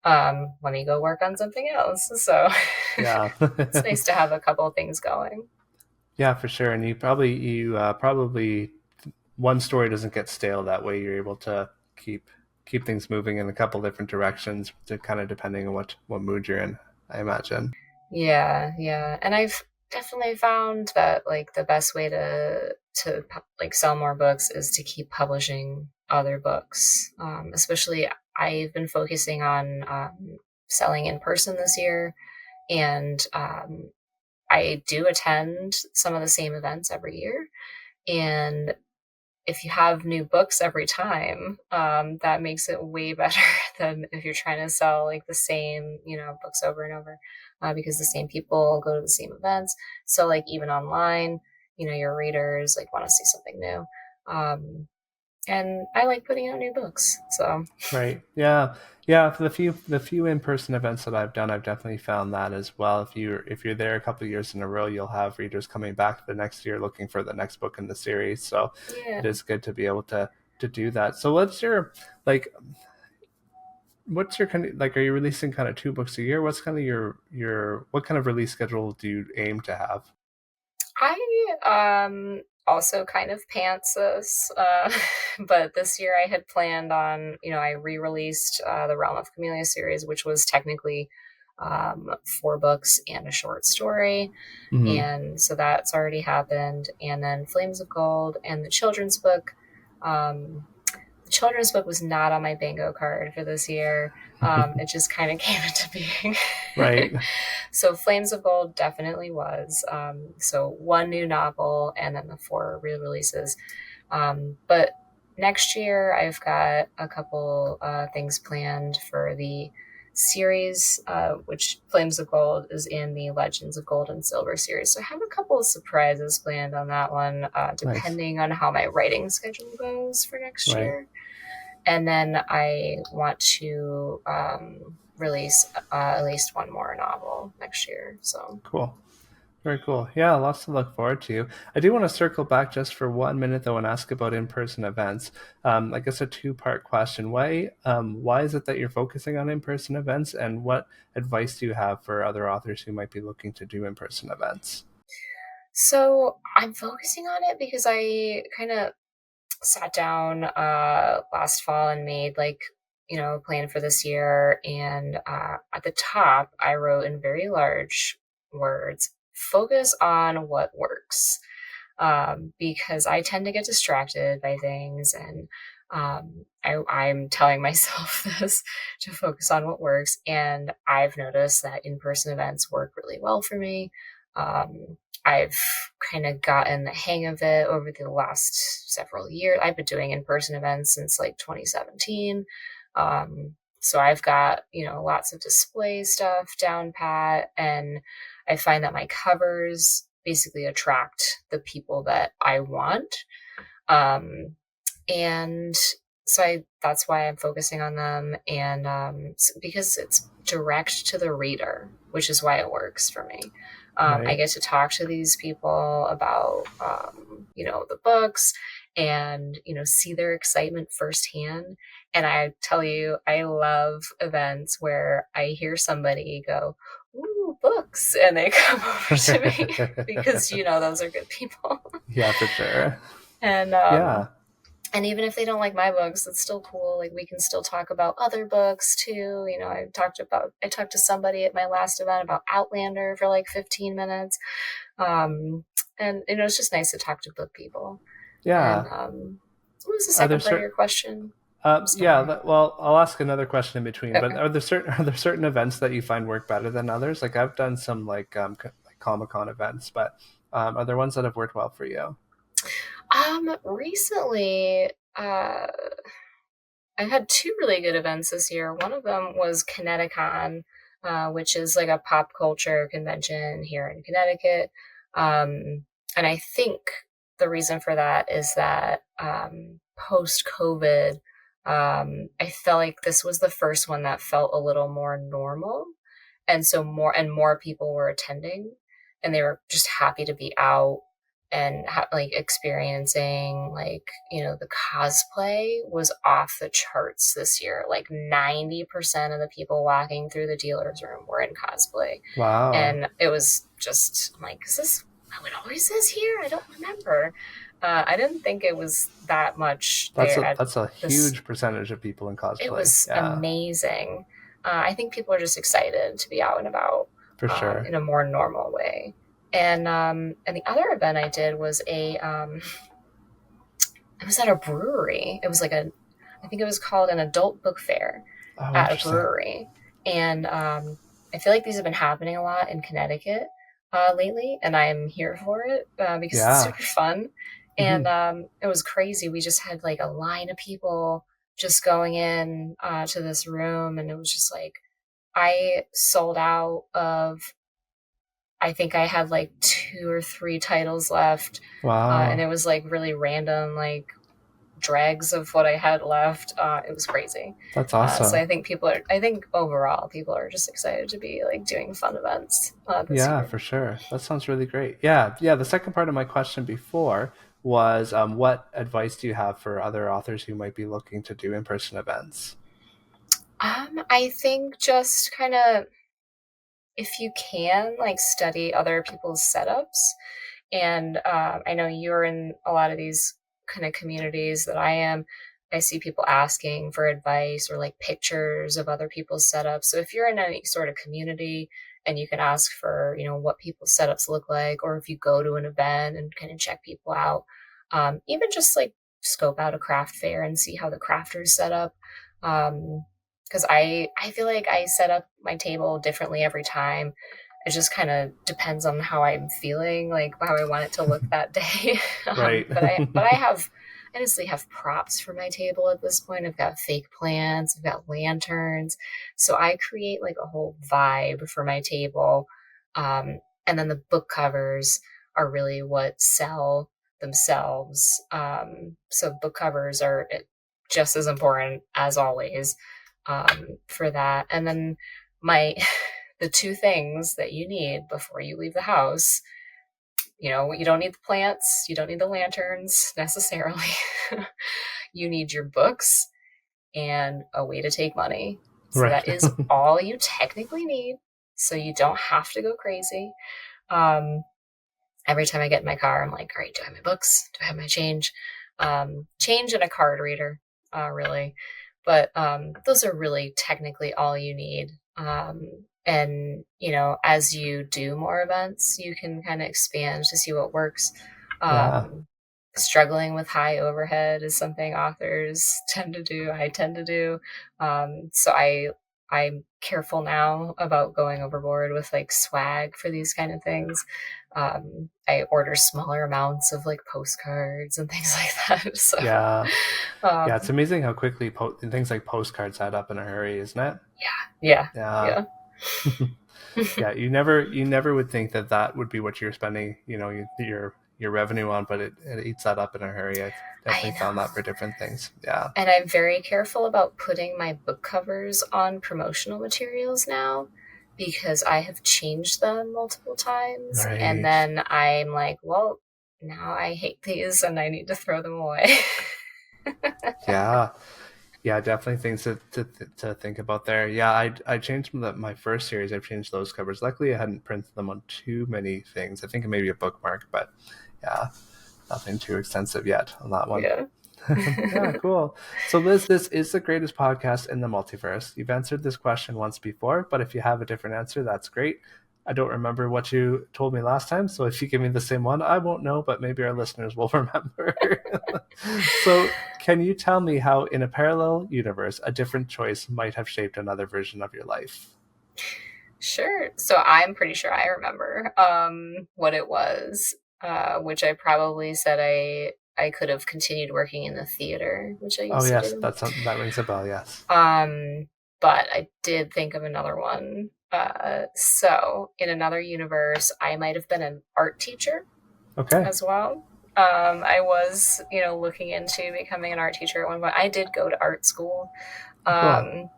Speaker 1: Let me go work on something else. So
Speaker 2: Yeah.
Speaker 1: it's nice to have a couple of things going.
Speaker 2: Yeah, for sure. And you probably one story doesn't get stale that way. You're able to keep keep things moving in a couple different directions, to kind of depending on what mood you're in, I imagine.
Speaker 1: Yeah, yeah. And I've definitely found that like the best way to like sell more books is to keep publishing other books. Especially I've been focusing on selling in person this year, and I do attend some of the same events every year. And if you have new books every time, that makes it way better than if you're trying to sell like the same, books over and over, because the same people go to the same events. So like even online, your readers like want to see something new. And I like putting out new books. So
Speaker 2: Right. Yeah. Yeah. For the few in-person events that I've done, I've definitely found that as well. If you're there a couple of years in a row, you'll have readers coming back the next year looking for the next book in the series. So
Speaker 1: yeah.
Speaker 2: it is good to be able to do that. So like what's your kind of like, are you releasing kind of two books a year? What's kind of your what kind of release schedule do you aim to have?
Speaker 1: I also kind of pantsus, but this year I had planned on, I re-released the Realm of Camellia series, which was technically four books and a short story,
Speaker 2: Hmm.
Speaker 1: and so that's already happened. And then Flames of Gold and the children's book. The children's book was not on my bingo card for this year. It just kind of came into being.
Speaker 2: Right.
Speaker 1: So Flames of Gold definitely was. So one new novel and then the four re-releases. But next year I've got a couple things planned for the series, which Flames of Gold is in the Legends of Gold and Silver series. So I have a couple of surprises planned on that one,
Speaker 2: Nice.
Speaker 1: depending on how my writing schedule goes for next
Speaker 2: Right.
Speaker 1: year. And then I want to release at least one more novel next year. So
Speaker 2: Cool. Very cool. Yeah, lots to look forward to. I do want to circle back just for 1 minute though and ask about in-person events. I guess a two-part question. Why is it that you're focusing on in-person events, and what advice do you have for other authors who might be looking to do in-person events?
Speaker 1: So I'm focusing on it because I kind of sat down last fall and made like, a plan for this year. And at the top, I wrote in very large words, focus on what works. Because I tend to get distracted by things. And I'm telling myself this to focus on what works. And I've noticed that in person events work really well for me. I've kind of gotten the hang of it over the last several years. I've been doing in person events since like 2017. So I've got, lots of display stuff down pat. And I find that my covers basically attract the people that I want. Um, and so that's why I'm focusing on them. And because it's direct to the reader, which is why it works for me. I
Speaker 2: Right.
Speaker 1: get to talk to these people about, the books and, see their excitement firsthand. And I tell you, I love events where I hear somebody go, "Ooh, books, and they come over to me because those are good people.
Speaker 2: Yeah, for sure.
Speaker 1: and
Speaker 2: Yeah.
Speaker 1: and even if they don't like my books, it's still cool. Like we can still talk about other books too. I talked to somebody at my last event about Outlander for like 15 minutes. Um, and it's just nice to talk to book people. And
Speaker 2: Yeah.
Speaker 1: what was the
Speaker 2: Are there
Speaker 1: second part of
Speaker 2: certain
Speaker 1: your question? I'm
Speaker 2: yeah,
Speaker 1: sorry.
Speaker 2: well, I'll ask another question in between. But
Speaker 1: Okay.
Speaker 2: are there certain events that you find work better than others? Like I've done some like Comic Con events, but are there ones that have worked well for you?
Speaker 1: Recently, I had two really good events this year. One of them was Connecticon, which is like a pop culture convention here in Connecticut. And I think the reason for that is that post COVID, I felt like this was the first one that felt a little more normal. And so more people were attending, and they were just happy to be out and like experiencing, like, the cosplay was off the charts this year. Like 90% of the people walking through the dealer's room were in cosplay.
Speaker 2: Wow.
Speaker 1: And it was just, I'm like, is this how it always is here? I don't remember. I didn't think it was that much
Speaker 2: That's
Speaker 1: there
Speaker 2: a
Speaker 1: at
Speaker 2: that's a
Speaker 1: this.
Speaker 2: huge percentage of people in
Speaker 1: It
Speaker 2: cosplay.
Speaker 1: was
Speaker 2: Yeah,
Speaker 1: amazing. I think people are just excited to be out and about,
Speaker 2: for sure.
Speaker 1: in a more normal way. And the other event I did was it was at a brewery. It was like I think it was called an adult book fair
Speaker 2: Oh,
Speaker 1: at a
Speaker 2: interesting.
Speaker 1: brewery. And I feel like these have been happening a lot in Connecticut lately, and I'm here for it because it's
Speaker 2: Yeah.
Speaker 1: super fun.
Speaker 2: Hmm.
Speaker 1: And it was crazy. We just had like a line of people just going in to this room, and it was just like I sold out of. I think I had like two or three titles left, and
Speaker 2: Wow.
Speaker 1: it was like really random, like dregs of what I had left. It was crazy.
Speaker 2: That's
Speaker 1: So
Speaker 2: awesome.
Speaker 1: I think overall people are just excited to be like doing fun events this
Speaker 2: Yeah,
Speaker 1: year.
Speaker 2: for sure. That sounds really great. Yeah, yeah. The second part of my question before was, what advice do you have for other authors who might be looking to do in-person events?
Speaker 1: I think just kind of, if you can, like, study other people's setups. And I know you're in a lot of these kind of communities that I am. I see people asking for advice or like pictures of other people's setups. So if you're in any sort of community and you can ask for, what people's setups look like, or if you go to an event and kind of check people out, even just like scope out a craft fair and see how the crafters set up. Because I feel like I set up my table differently every time. It just kind of depends on how I'm feeling, like how I want it to look that day.
Speaker 2: Right.
Speaker 1: But I honestly have props for my table at this point. I've got fake plants, I've got lanterns, so I create like a whole vibe for my table. And then the book covers are really what sell themselves. So book covers are just as important as always, for that. And then my the two things that you need before you leave the house. You don't need the plants, you don't need the lanterns necessarily. You need your books and a way to take money. So
Speaker 2: Right.
Speaker 1: that is all you technically need. So you don't have to go crazy. Um, every time I get in my car, I'm like, all right, do I have my books? Do I have my change? Change and a card reader, really. But those are really technically all you need. And, as you do more events, you can kind of expand to see what works.
Speaker 2: Yeah.
Speaker 1: Um, Struggling with high overhead is something authors tend to do. I tend to do. So I'm careful now about going overboard with like swag for these kind of things. I order smaller amounts of like postcards and things like that. So,
Speaker 2: Yeah. Yeah. It's
Speaker 1: um,
Speaker 2: amazing how quickly things like postcards add up in a hurry, isn't it?
Speaker 1: yeah,
Speaker 2: Yeah.
Speaker 1: yeah,
Speaker 2: Yeah. You never would think that that would be what you're spending, your revenue on, but it eats that up in a hurry. I've
Speaker 1: I
Speaker 2: definitely found that
Speaker 1: know.
Speaker 2: for different things. Yeah.
Speaker 1: And I'm very careful about putting my book covers on promotional materials now because I have changed them multiple times. And
Speaker 2: Right.
Speaker 1: then I'm like, well, now I hate these and I need to throw them away.
Speaker 2: Yeah. Yeah, definitely things to think about there. Yeah, I changed my first series. I've changed those covers. Luckily, I hadn't printed them on too many things. I think maybe a bookmark, but yeah, nothing too extensive yet on that one.
Speaker 1: Yeah.
Speaker 2: Yeah, cool. So, Liz, this is the greatest podcast in the multiverse. You've answered this question once before, but if you have a different answer, that's great. I don't remember what you told me last time, so if you give me the same one, I won't know, but maybe our listeners will remember. So, can you tell me how, in a parallel universe, a different choice might have shaped another version of your life?
Speaker 1: Sure. So I'm pretty sure I remember what it was, which I probably said I could have continued working in the theater, which I
Speaker 2: Oh,
Speaker 1: used to
Speaker 2: yes,
Speaker 1: do.
Speaker 2: that rings a bell. Yes.
Speaker 1: Um, but I did think of another one. So in another universe, I might have been an art teacher
Speaker 2: Okay.
Speaker 1: as well. I was, looking into becoming an art teacher at one point. I did go to art school.
Speaker 2: Oh, cool.
Speaker 1: Um,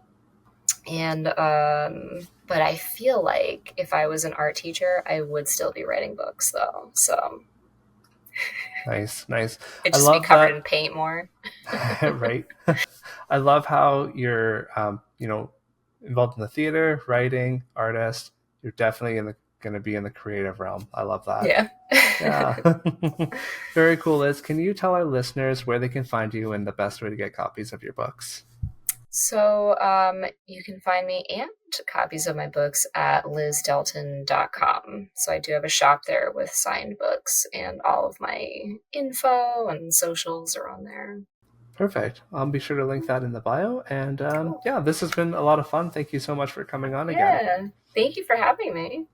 Speaker 1: and but I feel like if I was an art teacher, I would still be writing books though. So
Speaker 2: Nice, nice.
Speaker 1: it'd
Speaker 2: I
Speaker 1: just be
Speaker 2: love
Speaker 1: covered
Speaker 2: that.
Speaker 1: in paint more.
Speaker 2: Right. I love how you're, involved in the theater, writing, artist. You're definitely going to be in the creative realm. I love that.
Speaker 1: Yeah.
Speaker 2: Yeah. Very cool, Liz. Can you tell our listeners where they can find you and the best way to get copies of your books?
Speaker 1: So you can find me and copies of my books at lizdelton.com. So I do have a shop there with signed books, and all of my info and socials are on there.
Speaker 2: Perfect. I'll be sure to link that in the bio. And
Speaker 1: Cool.
Speaker 2: yeah, this has been a lot of fun. Thank you so much for coming on again.
Speaker 1: Yeah. Thank you for having me.